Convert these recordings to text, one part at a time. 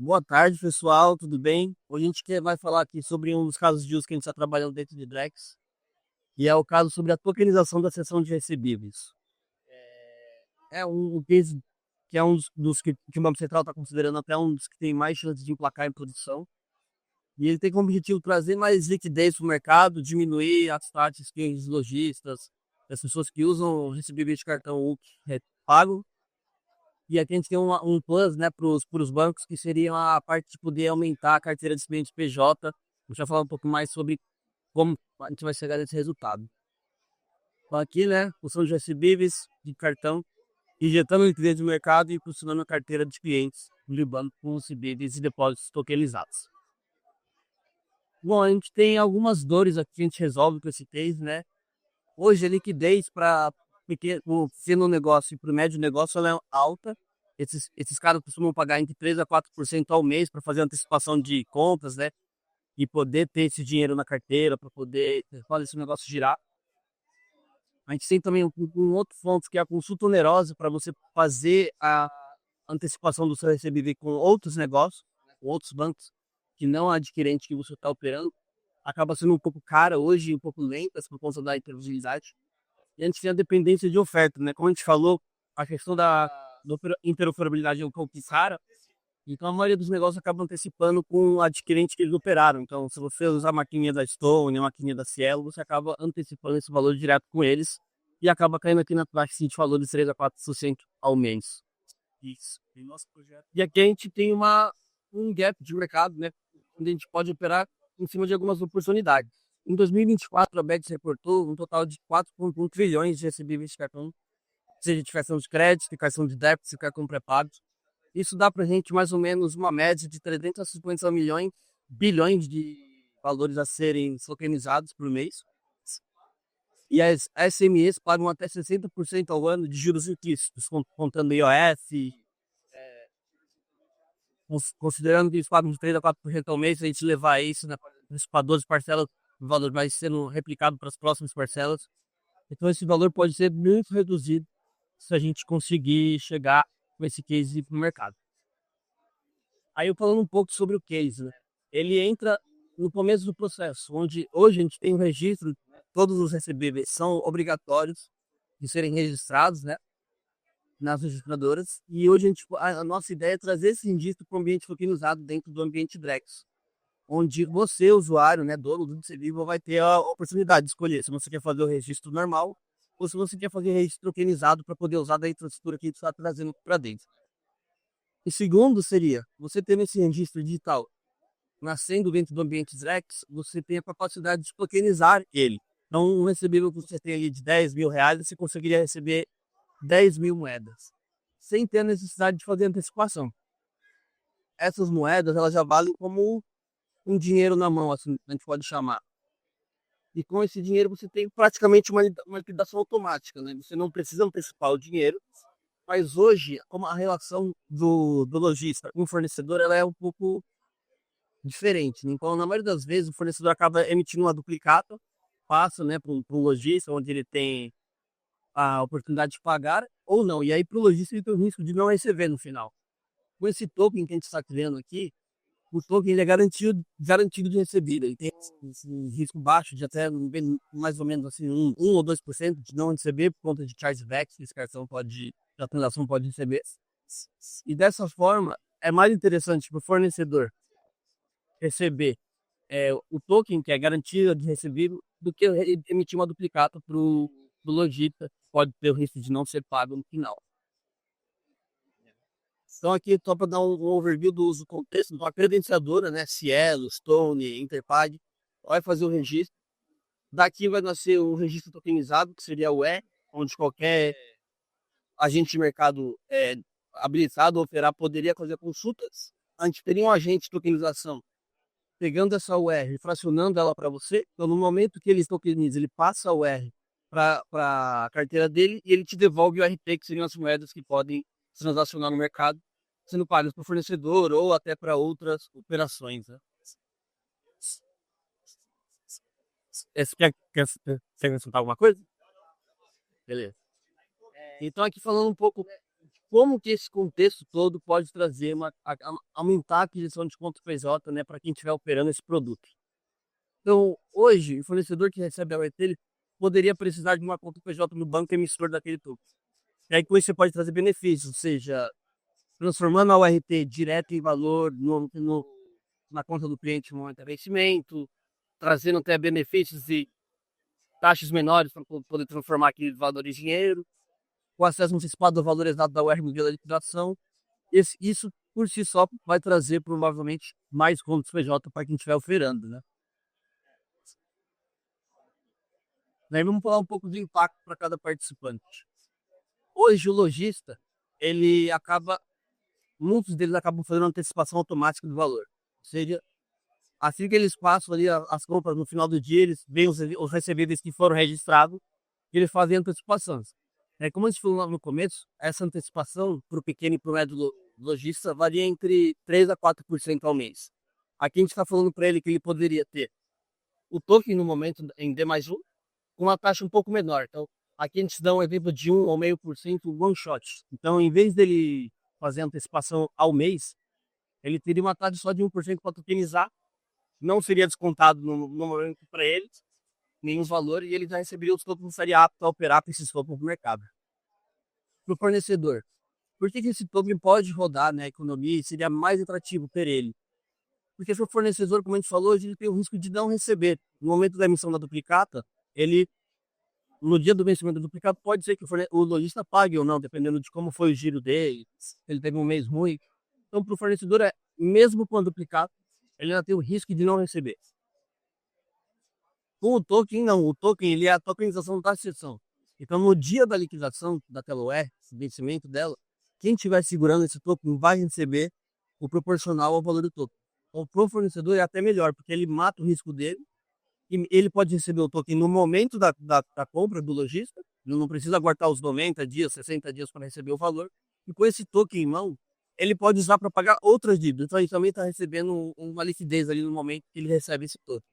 Boa tarde, pessoal, tudo bem? Hoje a gente vai falar aqui sobre um dos casos de uso que a gente está trabalhando dentro de Drex, e é o caso sobre a tokenização da seção de recebíveis. É um case que é um dos que o Banco Central está considerando até um dos que tem mais chances de emplacar em produção, e ele tem como objetivo trazer mais liquidez para o mercado, diminuir as taxas que os lojistas, as pessoas que usam recebíveis de cartão pago. E aqui a gente tem um plus, né, para os bancos, que seria a parte de poder aumentar a carteira de clientes PJ. A gente vai falar um pouco mais sobre como a gente vai chegar nesse resultado. Então aqui, né, função de recebíveis de cartão, injetando liquidez no mercado e funcionando a carteira de clientes do banco com recebíveis e depósitos tokenizados. Bom, a gente tem algumas dores aqui que a gente resolve com esse case, né? Hoje a liquidez para pequeno negócio e para o médio negócio ela é alta. Esses caras costumam pagar entre 3 a 4% ao mês para fazer antecipação de compras, né? E poder ter esse dinheiro na carteira, para poder fazer esse negócio girar. A gente tem também um outro ponto que é a consulta onerosa para você fazer a antecipação do seu recebível com outros negócios, com outros bancos, que não a adquirente que você está operando. Acaba sendo um pouco cara hoje, um pouco lenta por conta da interatividade. E a gente tem a dependência de oferta, né? Como a gente falou, a questão da interoperabilidade é um pouco cara. Então a maioria dos negócios acaba antecipando com o adquirente que eles operaram. Então, se você usar a maquininha da Stone, a maquininha da Cielo, você acaba antecipando esse valor direto com eles e acaba caindo aqui na taxa de valor de 3 a 4% ao mês. Isso. E nosso projeto. E aqui a gente tem um gap de mercado, né? Onde a gente pode operar em cima de algumas oportunidades. Em 2024, a BEDS reportou um total de 4,1 trilhões de recebíveis de cartão, seja de cartão de crédito, de cartão de débito, de cartão pré-pago. Isso dá para a gente mais ou menos uma média de 350 bilhões de valores a serem tokenizados por mês. E as SMEs pagam até 60% ao ano de juros implícitos, contando IOF, considerando que eles pagam de 3 a 4% ao mês. Se a gente levar isso, né, para 12 parcelas, o valor vai sendo replicado para as próximas parcelas. Então esse valor pode ser muito reduzido se a gente conseguir chegar com esse case para o mercado. Aí eu falando um pouco sobre o case, né? Ele entra no começo do processo, onde hoje a gente tem um registro, todos os recebíveis são obrigatórios de serem registrados, né, nas registradoras, e hoje a nossa ideia é trazer esse registro para o ambiente tokenizado dentro do ambiente Drex, onde você, usuário, né, dono do recebível, vai ter a oportunidade de escolher se você quer fazer o registro normal ou se você quer fazer registro tokenizado para poder usar da infraestrutura que a gente está trazendo para dentro. E segundo seria, você tendo esse registro digital nascendo dentro do ambiente Drex, você tem a capacidade de tokenizar ele. Então, um recebível que você tem ali de 10 mil reais, você conseguiria receber 10 mil moedas, sem ter a necessidade de fazer antecipação. Essas moedas, elas já valem como um dinheiro na mão, assim, a gente pode chamar. E com esse dinheiro você tem praticamente uma liquidação automática, né? Você não precisa antecipar o dinheiro, mas hoje, como a relação do lojista com o fornecedor, ela é um pouco diferente, né? Então, na maioria das vezes, o fornecedor acaba emitindo uma duplicata, passa, né, para o lojista, onde ele tem a oportunidade de pagar ou não. E aí, para o lojista, ele tem o risco de não receber no final. Com esse token que a gente está criando aqui, o token ele é garantido de recebida. Ele tem um risco baixo de até mais ou menos assim, 1 ou 2% de não receber por conta de chargeback que esse cartão a transação pode receber. E dessa forma, é mais interessante para o fornecedor receber o token, que é garantia de recebível, do que emitir uma duplicata para o lojista, pode ter o risco de não ser pago no final. Então aqui só para dar um overview do uso do contexto, uma credenciadora, né, Cielo, Stone, Interpag, vai fazer o registro. Daqui vai nascer o registro tokenizado, que seria o E, onde qualquer agente de mercado habilitado a operar poderia fazer consultas. A gente teria um agente de tokenização pegando essa UR, fracionando ela para você. Então, no momento que ele tokeniza, ele passa a UR para a carteira dele e ele te devolve o RT, que seriam as moedas que podem transacionar no mercado, sendo pagas para o fornecedor ou até para outras operações. Né? Quer acrescentar alguma coisa? Beleza. Então, aqui falando um pouco como que esse contexto todo pode trazer aumentar a aquisição de conta PJ, né, para quem estiver operando esse produto. Então, hoje, o fornecedor que recebe a OET, ele poderia precisar de uma conta PJ no banco emissor daquele token. E aí com isso você pode trazer benefícios, ou seja, transformando a URT direto em valor na conta do cliente no momento de vencimento, trazendo até benefícios e taxas menores para poder transformar aquele valor em dinheiro, com acesso antecipado ao valor exato da UR no dia da liquidação. Isso, por si só, vai trazer provavelmente mais contas PJ para quem estiver operando, né? Daí vamos falar um pouco do impacto para cada participante. Hoje o lojista, muitos deles acabam fazendo antecipação automática do valor. Ou seja, assim que eles passam ali as compras no final do dia, eles veem os recebíveis que foram registrados e eles fazem antecipações. Como a gente falou lá no começo, essa antecipação para o pequeno e para o médio lojista varia entre 3 a 4% ao mês. Aqui a gente está falando para ele que ele poderia ter o token no momento em D mais 1, com uma taxa um pouco menor. Então, aqui a gente dá um exemplo de 1,5% one shot. Então, em vez dele fazer antecipação ao mês, ele teria uma taxa só de 1% para tokenizar, não seria descontado no momento para eles nenhum valor e ele já receberia os tokens, estaria apto a operar com esses tokens no mercado. Para o fornecedor, por que esse token pode rodar na economia e seria mais atrativo ter ele? Porque se o fornecedor, como a gente falou, ele tem o risco de não receber. No momento da emissão da duplicata, no dia do vencimento da duplicata, pode ser que o lojista pague ou não, dependendo de como foi o giro dele, se ele teve um mês ruim. Então, para o fornecedor, mesmo com a duplicata, ele ainda tem o risco de não receber. Com o token, não. O token ele é a tokenização da sessão. Então, no dia da liquidação da TeloWare, vencimento dela, quem estiver segurando esse token vai receber o proporcional ao valor do token. Então, para o fornecedor é até melhor, porque ele mata o risco dele e ele pode receber o token no momento da compra do lojista, ele não precisa aguardar os 90 dias, 60 dias para receber o valor, e com esse token em mão, ele pode usar para pagar outras dívidas. Então, ele também está recebendo uma liquidez ali no momento que ele recebe esse token.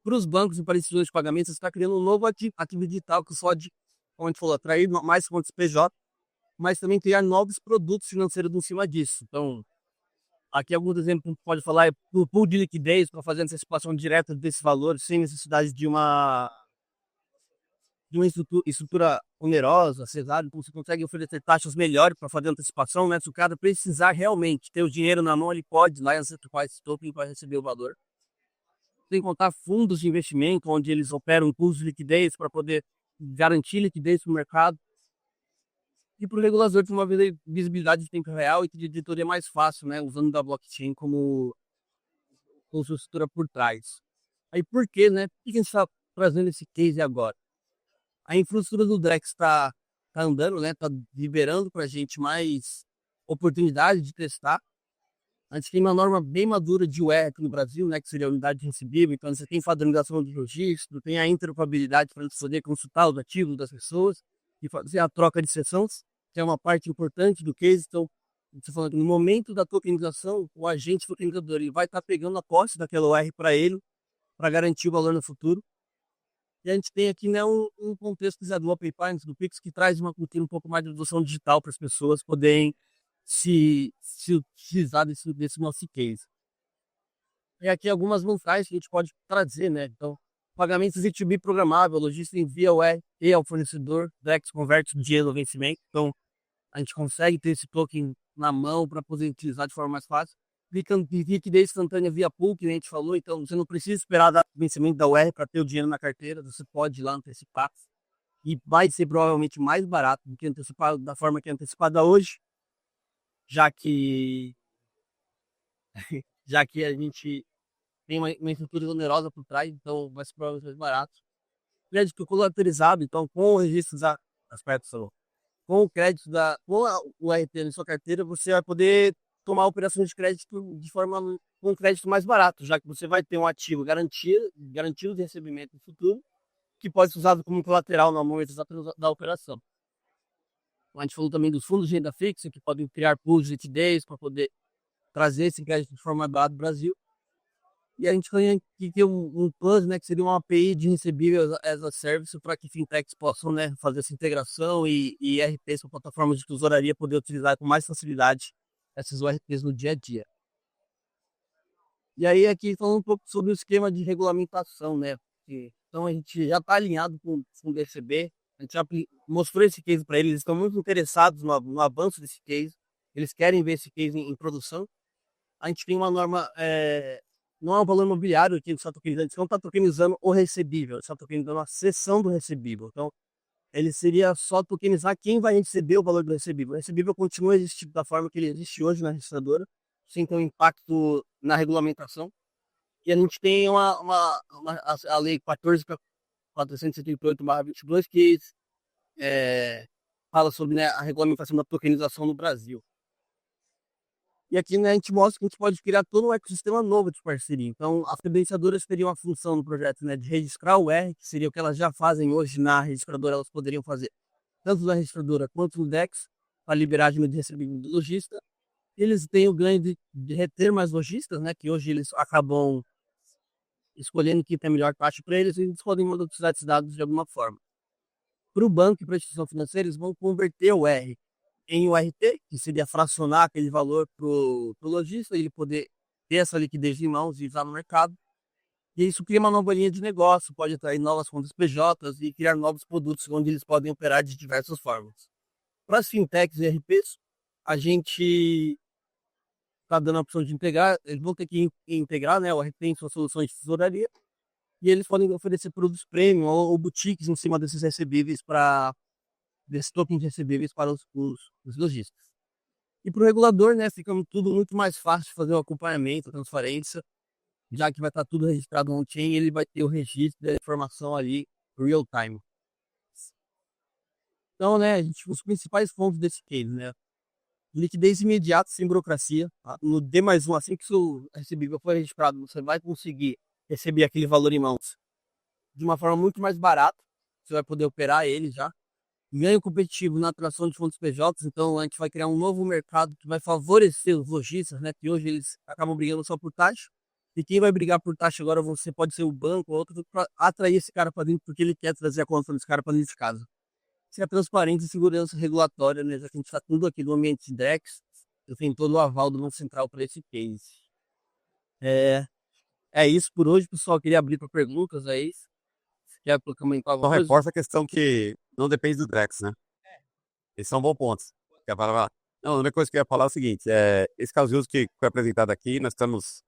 Para os bancos e para instituições de pagamento, você está criando um novo ativo digital que pode, como a gente falou, atrair mais contas PJ, mas também criar novos produtos financeiros em cima disso. Então, aqui alguns exemplos que a gente pode falar é o pool de liquidez para fazer antecipação direta desse valor, sem necessidade de uma estrutura onerosa, cesada. Então você consegue oferecer taxas melhores para fazer antecipação, né? Se o cara precisar realmente ter o dinheiro na mão, ele pode ir lá e antecipar esse token para receber o valor. Sem contar fundos de investimento, onde eles operam custos de liquidez para poder garantir liquidez para o mercado. E para o regulador de uma visibilidade de tempo real e de editoria mais fácil, né? Usando da blockchain como sua estrutura por trás. Aí por que, né? Por que a gente está trazendo esse case agora? A infraestrutura do Drex está andando, né? Está liberando para a gente mais oportunidade de testar. A gente tem uma norma bem madura de UR aqui no Brasil, né, que seria a unidade de recebível. Então, você tem padronização de registro, tem a interoperabilidade para você poder consultar os ativos das pessoas e fazer a troca de sessões, que é uma parte importante do case. Então, você falando que no momento da tokenização, o agente tokenizador ele vai estar pegando a posse daquela UR para ele, para garantir o valor no futuro. E a gente tem aqui, né, um contexto do Open Finance, do Pix, que traz uma cultura um pouco mais de adoção digital para as pessoas poderem se utilizar desse nosso case. E aqui algumas vantagens que a gente pode trazer, né? Então, pagamentos B2B programável, o lojista envia o e ao fornecedor, Drex converte o dinheiro no vencimento. Então, a gente consegue ter esse token na mão para poder utilizar de forma mais fácil. Liquidez instantânea via pool, que a gente falou, então você não precisa esperar o vencimento da UR para ter o dinheiro na carteira, você pode ir lá antecipar. E vai ser provavelmente mais barato do que antecipado da forma que é antecipada hoje, já que a gente tem uma estrutura onerosa por trás, então vai ser provavelmente mais barato. Crédito colateralizado, então com o registro da aspecto, com o crédito o RT na sua carteira, você vai poder tomar operações de crédito de forma com um crédito mais barato, já que você vai ter um ativo garantido de recebimento no futuro, que pode ser usado como colateral no momento da operação. A gente falou também dos fundos de renda fixa, que podem criar pools de liquidez para poder trazer esse crédito de forma mais barata do Brasil. E a gente tem que ter um plus, né, que seria uma API de recebível as a service para que fintechs possam, né, fazer essa integração e ERPs para plataformas de tesouraria poder utilizar com mais facilidade essas ORPs no dia a dia. E aí aqui falando um pouco sobre o esquema de regulamentação, né? Então a gente já está alinhado com o DCB, a gente já mostrou esse case para eles, eles estão muito interessados no avanço desse case, eles querem ver esse case em produção. A gente tem uma norma, não é um valor imobiliário que eles estão tokenizando, eles não estão tokenizando o recebível, eles estão tokenizando a seção do recebível. Então, ele seria só tokenizar quem vai receber o valor do recebível. O recebível continua existindo da forma que ele existe hoje na registradora, sem ter um impacto na regulamentação. E a gente tem a lei 14.478/22 que fala sobre, né, a regulamentação da tokenização no Brasil. E aqui, né, a gente mostra que a gente pode criar todo um ecossistema novo de parceria. Então, as credenciadoras teriam a função no projeto, né, de registrar o R, que seria o que elas já fazem hoje na registradora, elas poderiam fazer tanto na registradora quanto no DEX, para liberar de recebimento do lojista. Eles têm o ganho de reter mais lojistas, né, que hoje eles acabam escolhendo quem tem a melhor taxa para eles e eles podem monetizar esses dados de alguma forma. Para o banco e para a instituição financeira, eles vão converter o R em URT, que seria fracionar aquele valor para o lojista, ele poder ter essa liquidez em mãos e usar no mercado. E isso cria uma nova linha de negócio, pode atrair novas contas PJs e criar novos produtos onde eles podem operar de diversas formas. Para as fintechs e RPs, a gente está dando a opção de integrar, eles vão ter que integrar, né, o RP em suas soluções de tesouraria, e eles podem oferecer produtos premium ou boutiques em cima desses recebíveis desses tokens recebíveis para os lojistas. E para o regulador, né, fica tudo muito mais fácil de fazer o acompanhamento, a transparência, já que vai estar tudo registrado on-chain, ele vai ter o registro da informação ali real time. Então, né, os principais pontos desse case, né, liquidez imediata, sem burocracia, tá? No D+1, assim que o recebível for registrado, você vai conseguir receber aquele valor em mãos de uma forma muito mais barata, você vai poder operar ele já. Ganho competitivo na atração de fundos PJs, então a gente vai criar um novo mercado que vai favorecer os lojistas, né? Que hoje eles acabam brigando só por taxa. E quem vai brigar por taxa agora você pode ser o banco ou outro para atrair esse cara para dentro, porque ele quer trazer a conta desse cara para dentro de casa. Isso é transparência e segurança regulatória, né? Já que a gente está tudo aqui no ambiente de DEX, eu tenho todo o aval do Banco Central para esse case. É, é isso por hoje, pessoal. Queria abrir para perguntas aí. Se quer comentar Só alguma coisa? reforça a questão que não depende do Drex, né? Esses são bons pontos. Quer falar? Não, a única coisa que eu ia falar é o seguinte: esse caso de uso que foi apresentado aqui, nós estamos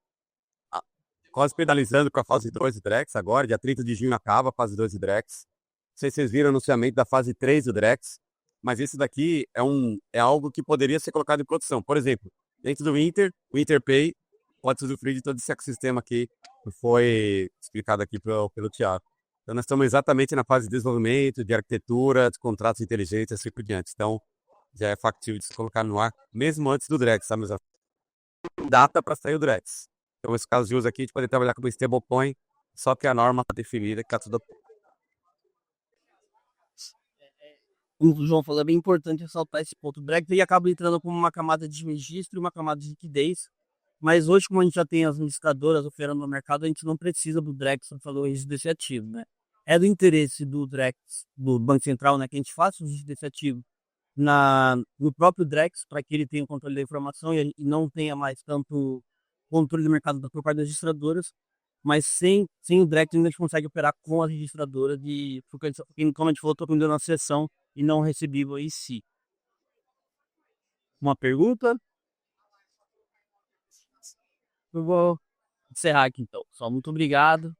ah, quase finalizando com a fase 2 do Drex agora, dia 30 de junho acaba a fase 2 do Drex. Não sei se vocês viram o anunciamento da fase 3 do Drex, mas esse daqui é algo que poderia ser colocado em produção. Por exemplo, dentro do o Interpay pode se usufruir de todo esse ecossistema aqui que foi explicado aqui pelo Thiago. Então, nós estamos exatamente na fase de desenvolvimento, de arquitetura, de contratos inteligentes e assim por diante. Então, já é factível de se colocar no ar, mesmo antes do Drex, sabe? Mas data para sair o Drex. Então, esse caso de uso aqui, a gente pode trabalhar com o stablecoin, só que a norma está definida, que está tudo. Como o João falou, é bem importante ressaltar esse ponto. O Drag acaba entrando como uma camada de registro e uma camada de liquidez. Mas hoje, como a gente já tem as administradoras oferando no mercado, a gente não precisa do Drex para fazer o registro desse ativo, né? É do interesse do Drex, do Banco Central, né, que a gente faça o registro desse ativo no próprio Drex, para que ele tenha o controle da informação e não tenha mais tanto controle do mercado por parte das registradoras. Mas sem o Drex, ainda a gente consegue operar com as registradoras, porque, como a gente falou, estou aprendendo na sessão e não recebível em si. Uma pergunta? Eu vou encerrar aqui então. Só muito obrigado.